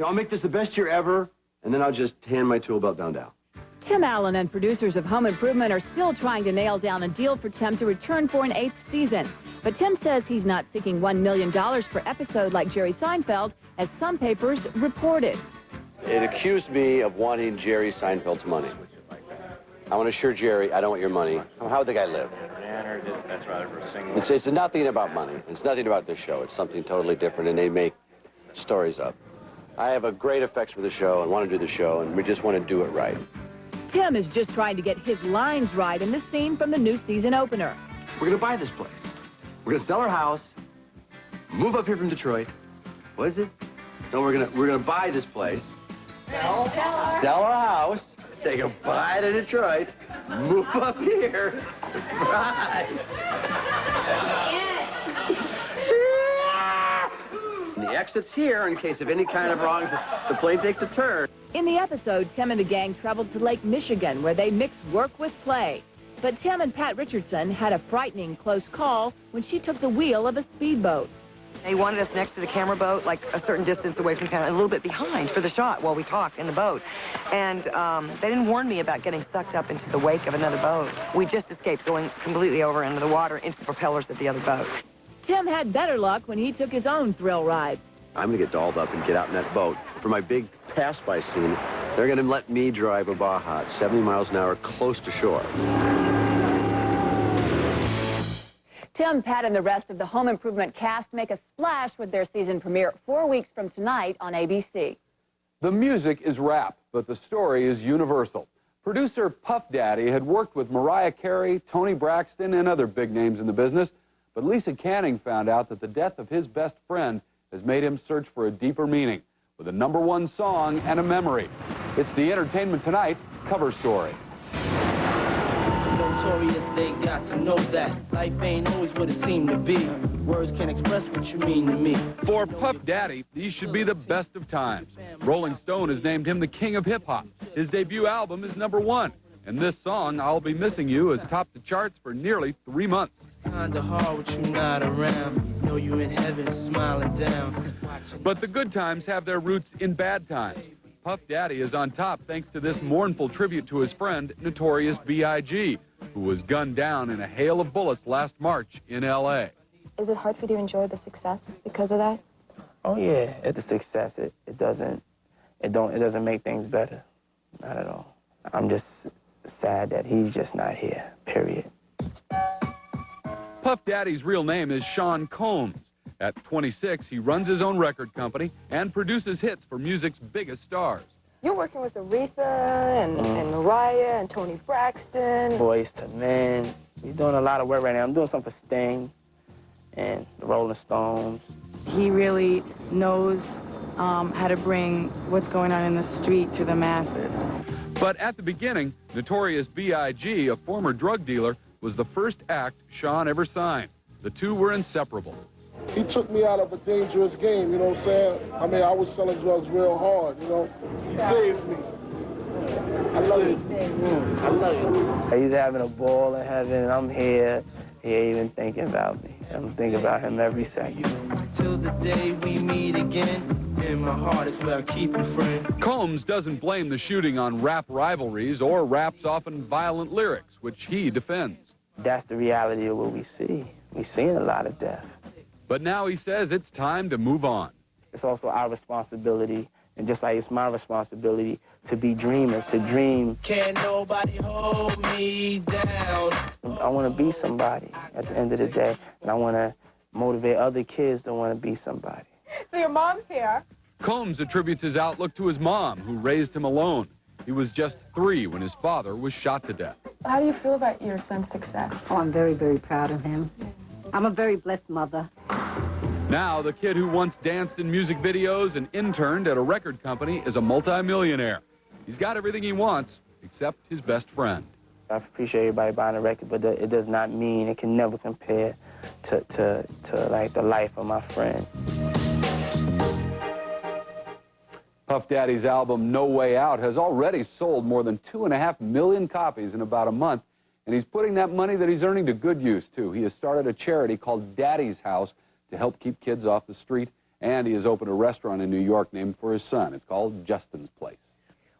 I'll make this the best year ever, and then I'll just hand my tool belt down. Tim Allen and producers of Home Improvement are still trying to nail down a deal for Tim to return for an 8th season. But Tim says he's not seeking $1 million per episode like Jerry Seinfeld, as some papers reported. It accused me of wanting Jerry Seinfeld's money. I want to assure Jerry I don't want your money. How would the guy live? That's rather for single. It's nothing about money. It's nothing about this show. It's something totally different, and they make stories up. I have a great affection for the show and want to do the show, and we just want to do it right. Tim is just trying to get his lines right in the scene from the new season opener. We're going to buy this place. We're going to sell our house, move up here from Detroit. What is it? No, we're gonna buy this place. Sell our house. Say goodbye to Detroit. Move up here. Right. And the exit's here in case of any kind of wrongs. The plane takes a turn. In the episode, Tim and the gang traveled to Lake Michigan, where they mix work with play. But Tim and Pat Richardson had a frightening close call when she took the wheel of a speedboat. They wanted us next to the camera boat, like a certain distance away from camera, a little bit behind for the shot while we talked in the boat. And they didn't warn me about getting sucked up into the wake of another boat. We just escaped going completely over into the water, into the propellers of the other boat. Tim had better luck when he took his own thrill ride. I'm going to get dolled up and get out in that boat. For my big pass-by scene, they're going to let me drive a Baja at 70 miles an hour close to shore. Tim, Pat, and the rest of the Home Improvement cast make a splash with their season premiere 4 weeks from tonight on ABC. The music is rap, but the story is universal. Producer Puff Daddy had worked with Mariah Carey, Toni Braxton, and other big names in the business, but Lisa Canning found out that the death of his best friend has made him search for a deeper meaning, with a #1 song and a memory. It's the Entertainment Tonight cover story. Notorious, they got to know that life ain't always what it seemed to be. Words can't express what you mean to me. For Puff Daddy, these should be the best of times. Rolling Stone has named him the king of hip-hop. His debut album is #1. And this song, I'll Be Missing You, has topped the charts for nearly 3 months. Kinda hard with you not around. Know you in heaven smiling down. But the good times have their roots in bad times. Puff Daddy is on top thanks to this mournful tribute to his friend, Notorious B.I.G., who was gunned down in a hail of bullets last March in L.A. Is it hard for you to enjoy the success because of that? Oh yeah, it's a success. It doesn't make things better. Not at all. I'm just sad sad that he's just not here, period. Puff Daddy's real name is Sean Combs. At 26, he runs his own record company and produces hits for music's biggest stars. You're working with Aretha and Mariah and Toni Braxton. Boys to Men. He's doing a lot of work right now. I'm doing something for Sting and the Rolling Stones. He really knows how to bring what's going on in the street to the masses. But at the beginning, Notorious B.I.G., a former drug dealer, was the first act Sean ever signed. The two were inseparable. He took me out of a dangerous game, you know what I'm saying? I mean, I was selling drugs real hard, you know? He saved me. I love it. I love it. He's having a ball in heaven, and I'm here. He ain't even thinking about me. I'm thinking about him every second. Till the day we meet again. In my heart is where I keep you, friend. Combs doesn't blame the shooting on rap rivalries or rap's often violent lyrics, which he defends. That's the reality of what we see. We're seeing a lot of death. But now he says it's time to move on. It's also our responsibility, and just like it's my responsibility, to be dreamers, to dream. Can't nobody hold me down. I want to be somebody at the end of the day, and I want to motivate other kids to want to be somebody. So your mom's here. Combs attributes his outlook to his mom, who raised him alone. He was just 3 when his father was shot to death. How do you feel about your son's success? Oh, I'm very, very proud of him. I'm a very blessed mother. Now, the kid who once danced in music videos and interned at a record company is a multimillionaire. He's got everything he wants, except his best friend. I appreciate everybody buying a record, but it does not mean, it can never compare to like the life of my friend. Puff Daddy's album, No Way Out, has already sold more than 2.5 million copies in about a month, and he's putting that money that he's earning to good use, too. He has started a charity called Daddy's House to help keep kids off the street, and he has opened a restaurant in New York named for his son. It's called Justin's Place.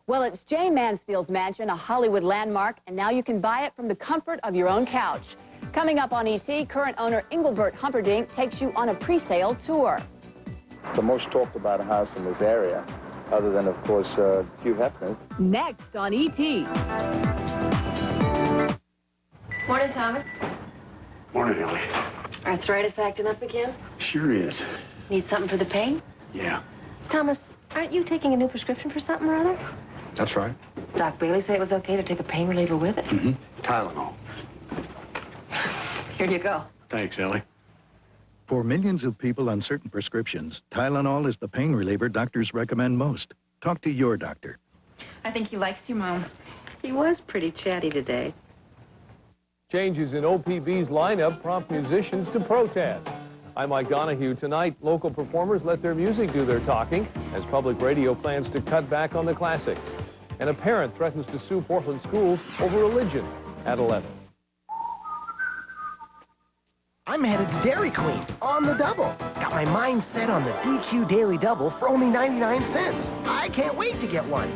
Well, it's Jay Mansfield's mansion, a Hollywood landmark, and now you can buy it from the comfort of your own couch. Coming up on ET, current owner Engelbert Humperdinck takes you on a pre-sale tour. It's the most talked about house in this area, other than, of course, Hugh Hefner. Next on ET. Morning, Thomas. Morning, Ellie. Arthritis acting up again? Sure is. Need something for the pain? Yeah, Thomas, aren't you taking a new prescription for something or other? that's right. Doc Bailey said it was okay to take a pain reliever with it. Mm-hmm. Tylenol. Here you go. Thanks, Ellie. For millions of people on certain prescriptions, Tylenol is the pain reliever doctors recommend most. Talk to your doctor. I think he likes you, Mom. He was pretty chatty today. Changes in OPB's lineup prompt musicians to protest. I'm Mike Donahue. Tonight, local performers let their music do their talking as public radio plans to cut back on the classics. And a parent threatens to sue Portland schools over religion at 11. I'm headed to Dairy Queen on the double. Got my mind set on the DQ Daily Double for only 99 cents. I can't wait to get one.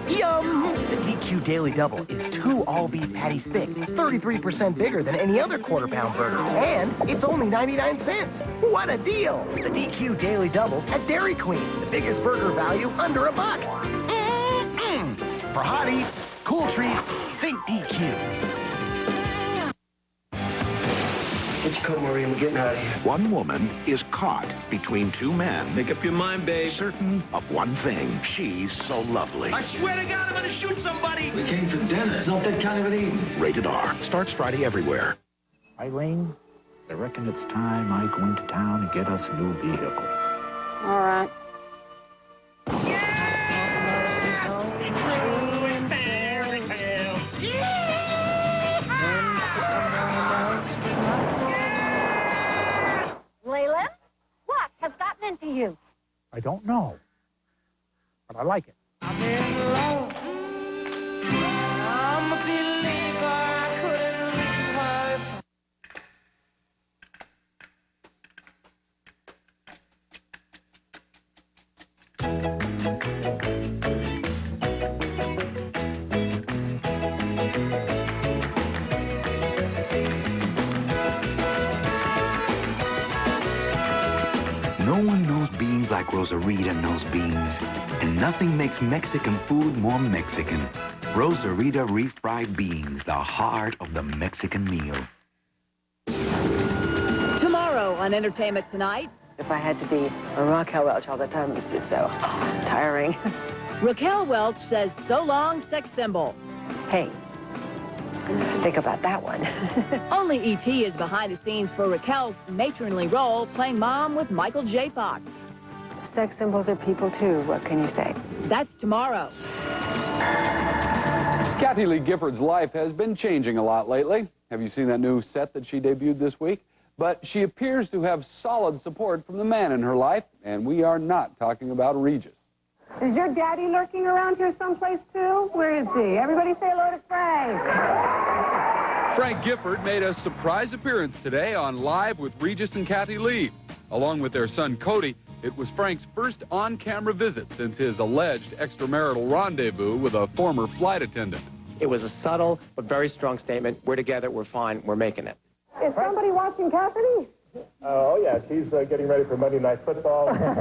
Yum! The DQ Daily Double is 2 all-beef patties thick, 33% bigger than any other quarter-pound burger, and it's only 99 cents. What a deal! The DQ Daily Double at Dairy Queen, the biggest burger value under $1. Mm-mm. For hot eats, cool treats, think DQ. Get your coat, Marie. I'm getting out of here. One woman is caught between 2 men. Make up your mind, babe. Certain of one thing. She's so lovely. I swear to God, I'm gonna shoot somebody. We came for dinner. It's not that kind of an evening. Rated R. Starts Friday everywhere. Eileen, I reckon it's time I go into town and get us a new vehicle. All right. Layla, what has gotten into you? I don't know, but I like it. I'm in love. I'm a believer. I couldn't leave her. No one knows beans like Rosarita knows beans. And nothing makes Mexican food more Mexican. Rosarita refried beans, the heart of the Mexican meal. Tomorrow on Entertainment Tonight. If I had to be a Raquel Welch all the time, this is so tiring. Raquel Welch says so long, sex symbol. Hey, think about that one. Only E.T. is behind the scenes for Raquel's matronly role, playing mom with Michael J. Fox. Sex symbols are people too, what can you say? That's tomorrow. Kathy Lee Gifford's life has been changing a lot lately. Have you seen that new set that she debuted this week? But she appears to have solid support from the man in her life, and we are not talking about Regis. Is your daddy lurking around here someplace, too? Where is he? Everybody say hello to Frank. Frank Gifford made a surprise appearance today on Live with Regis and Kathy Lee. Along with their son Cody, it was Frank's first on-camera visit since his alleged extramarital rendezvous with a former flight attendant. It was a subtle but very strong statement. We're together, we're fine, we're making it. Is somebody watching Cassidy? Oh, yeah, she's getting ready for Monday Night Football. She's from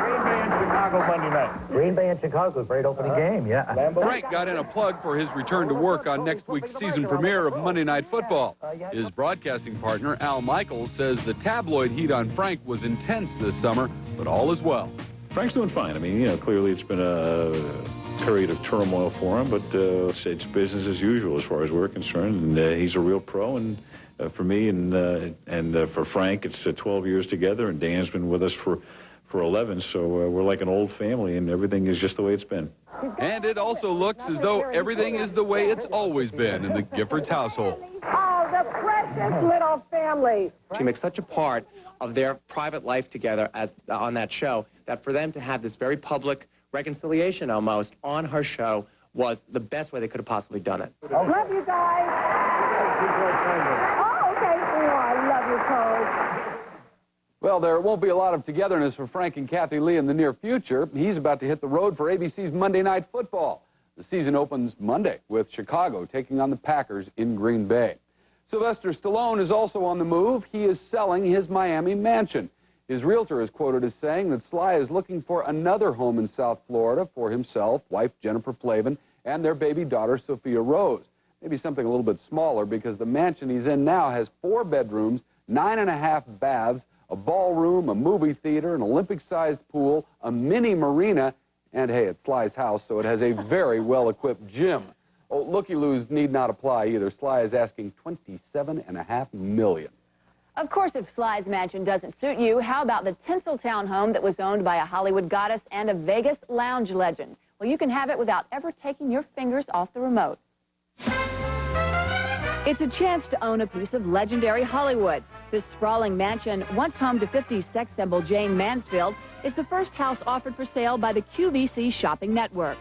Green Bay and Chicago Monday night. Green Bay and Chicago, great opening game, yeah. Frank got in a plug for his return to work on next week's season premiere of Monday Night Football. His broadcasting partner, Al Michaels, says the tabloid heat on Frank was intense this summer, but all is well. Frank's doing fine. I mean, you know, clearly it's been a period of turmoil for him, but it's business as usual as far as we're concerned, and he's a real pro, and for me and for Frank, it's 12 years together, and Dan's been with us for 11, so we're like an old family, and everything is just the way it's been. And it also looks as though everything is the way it's always been in the Giffords household. Oh, the precious little family. She makes such a part of their private life together as on that show that for them to have this very public reconciliation almost on her show was the best way they could have possibly done it. Love you guys. Oh, okay. Oh, I love you, Coach. Well, there won't be a lot of togetherness for Frank and Kathy Lee in the near future. He's about to hit the road for ABC's Monday Night Football. The season opens Monday with Chicago taking on the Packers in Green Bay. Sylvester Stallone is also on the move. He is selling his Miami mansion. His realtor is quoted as saying that Sly is looking for another home in South Florida for himself, wife Jennifer Flavin, and their baby daughter Sophia Rose. Maybe something a little bit smaller because the mansion he's in now has 4 bedrooms, 9.5 baths, a ballroom, a movie theater, an Olympic-sized pool, a mini marina, and hey, it's Sly's house, so it has a very well-equipped gym. Oh, looky-loos need not apply either. Sly is asking $27.5 million. Of course, if Sly's mansion doesn't suit you, how about the Tinseltown home that was owned by a Hollywood goddess and a Vegas lounge legend? Well, you can have it without ever taking your fingers off the remote. It's a chance to own a piece of legendary Hollywood. This sprawling mansion, once home to 50s sex symbol Jane Mansfield, is the first house offered for sale by the QVC shopping network.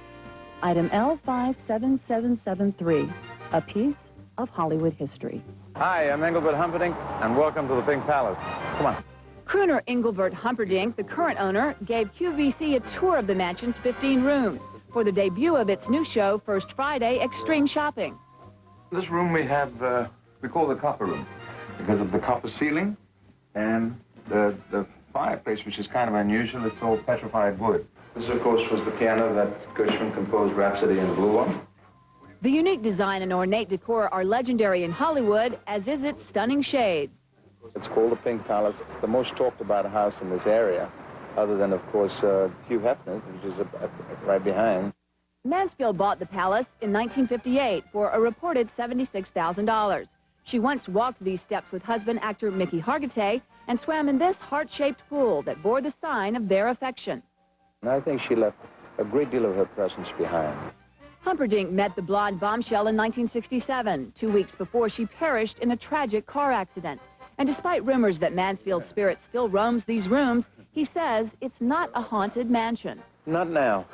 Item L57773, a piece of Hollywood history. Hi, I'm Engelbert Humperdinck, and welcome to the Pink Palace. Come on. Crooner Engelbert Humperdinck, the current owner, gave QVC a tour of the mansion's 15 rooms for the debut of its new show, First Friday, Extreme Shopping. This room we have, we call the copper room, because of the copper ceiling and the fireplace, which is kind of unusual. It's all petrified wood. This, of course, was the piano that Gershwin composed Rhapsody in Blue on. The unique design and ornate decor are legendary in Hollywood, as is its stunning shade. It's called the Pink Palace. It's the most talked about house in this area, other than, of course, Hugh Hefner's, which is right behind. Mansfield bought the palace in 1958 for a reported $76,000. She once walked these steps with husband actor Mickey Hargitay and swam in this heart-shaped pool that bore the sign of their affection. And I think she left a great deal of her presence behind. Humperdinck met the blonde bombshell in 1967, 2 weeks before she perished in a tragic car accident. And despite rumors that Mansfield's spirit still roams these rooms, he says it's not a haunted mansion. Not now.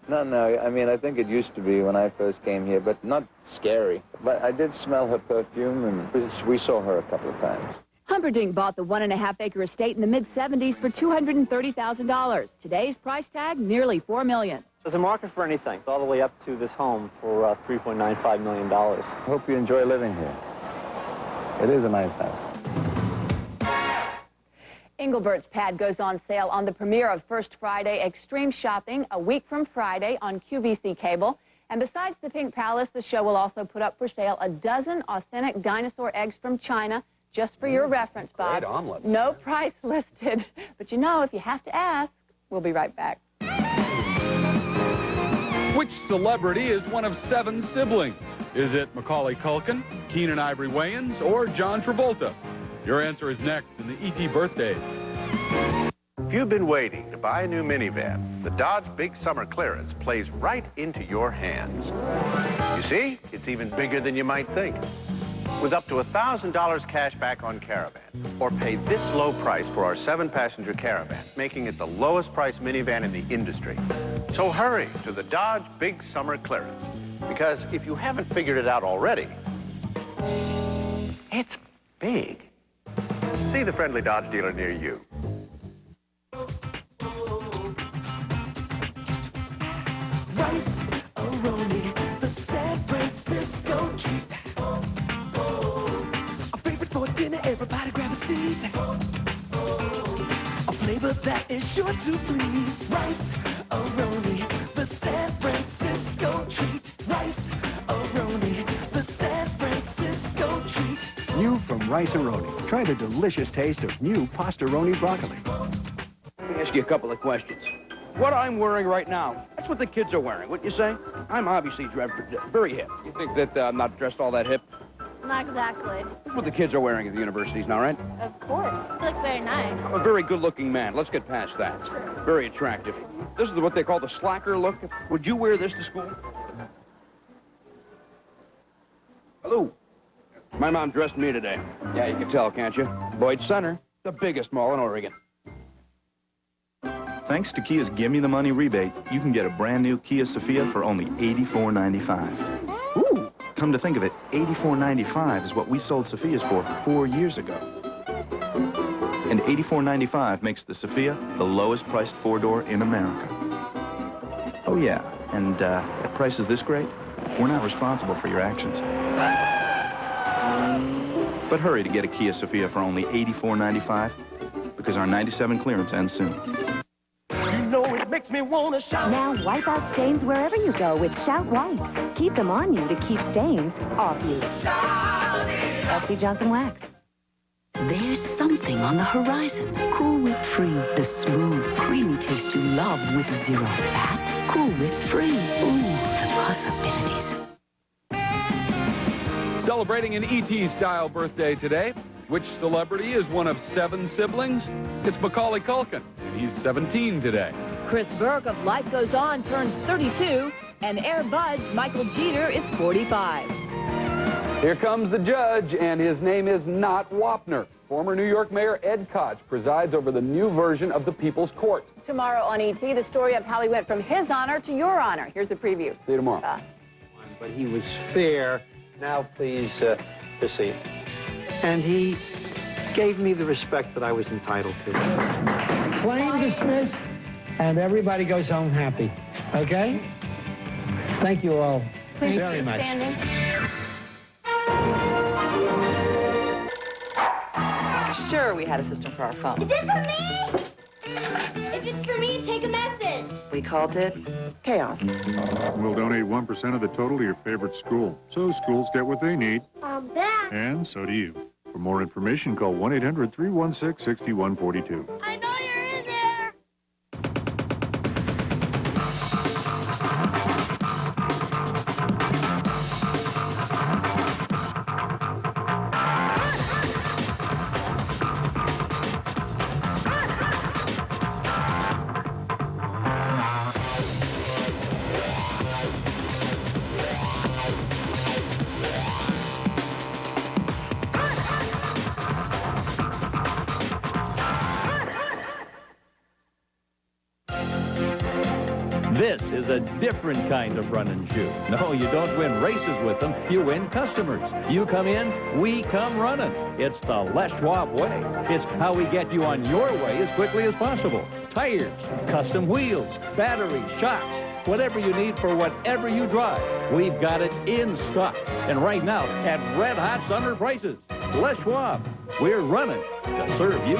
Not now. I mean, I think it used to be when I first came here, but not scary. But I did smell her perfume, and we saw her a couple of times. Humperdinck bought the 1.5-acre estate in the mid-'70s for $230,000. Today's price tag, nearly $4 million. There's a market for anything, all the way up to this home for $3.95 million. I hope you enjoy living here. It is a nice house. Engelbert's pad goes on sale on the premiere of First Friday Extreme Shopping a week from Friday on QVC Cable. And besides the Pink Palace, the show will also put up for sale a dozen authentic dinosaur eggs from China, just for your reference, Bob. Great omelets. No price listed. But you know, if you have to ask, we'll be right back. Which celebrity is one of 7 siblings? Is it Macaulay Culkin, Keenan Ivory Wayans, or John Travolta? Your answer is next in the E.T. Birthdays. If you've been waiting to buy a new minivan, the Dodge Big Summer Clearance plays right into your hands. You see, it's even bigger than you might think. With up to $1,000 cash back on Caravan, or pay this low price for our 7-passenger Caravan, making it the lowest priced minivan in the industry. So hurry to the Dodge Big Summer Clearance, because if you haven't figured it out already, it's big. See the friendly Dodge dealer near you. Rice-A-Roni, the San Francisco treat. A favorite for dinner, everybody grab a seat. A flavor that is sure to please. Rice-A-Roni, the San Francisco treat. Rice-A-Roni, the San Francisco treat. New from Rice-A-Roni. Try the delicious taste of new Pastaroni broccoli. Let me ask you a couple of questions. What I'm wearing right now, that's what the kids are wearing, wouldn't you say? I'm obviously very hip. You think that I'm not dressed all that hip? Not exactly. That's what the kids are wearing at the universities now, right? Of course. You look very nice. I'm a very good-looking man. Let's get past that. Very attractive. This is what they call the slacker look. Would you wear this to school? Hello. My mom dressed me today. Yeah, you can tell, can't you? Boyd Center, the biggest mall in Oregon. Thanks to Kia's Gimme the Money rebate, you can get a brand new Kia Sophia for only $84.95. Ooh! Come to think of it, $84.95 is what we sold Sophias for 4 years ago. And $84.95 makes the Sophia the lowest priced 4-door in America. Oh yeah, and at prices this great, we're not responsible for your actions. But hurry to get a Kia Sophia for only $84.95 because our 97 clearance ends soon. It makes me want to shout. Now wipe out stains wherever you go with Shout Wipes. Keep them on you to keep stains off you. L.C. Johnson Wax. There's something on the horizon. Cool Whip Free, the smooth, creamy taste you love with 0 fat. Cool Whip Free. Ooh, the possibilities. Celebrating an E.T.-style birthday today. Which celebrity is one of 7 siblings? It's Macaulay Culkin, and he's 17 today. Chris Burke of Life Goes On turns 32, and Air Bud's Michael Jeter is 45. Here comes the judge, and his name is not Wapner. Former New York Mayor Ed Koch presides over the new version of the People's Court. Tomorrow on E.T., the story of how he went from his honor to your honor. Here's the preview. See you tomorrow. But he was fair. Now, please proceed. And he gave me the respect that I was entitled to. Claim dismissed, and everybody goes home happy. Okay? Thank you all very much. Sure, we had a system for our phone. Is it for me? If it's for me, take a message. We called it chaos. We'll donate 1% of the total to your favorite school, so schools get what they need. I'm back. And so do you. For more information, call 1-800-316-6142. I know you're in there. This is a different kind of run and shoe. No, you don't win races with them. You win customers. You come in, we come running. It's the Les Schwab way. It's how we get you on your way as quickly as possible. Tires, custom wheels, batteries, shocks, whatever you need for whatever you drive. We've got it in stock. And right now, at red-hot summer prices. Les Schwab. We're running to serve you.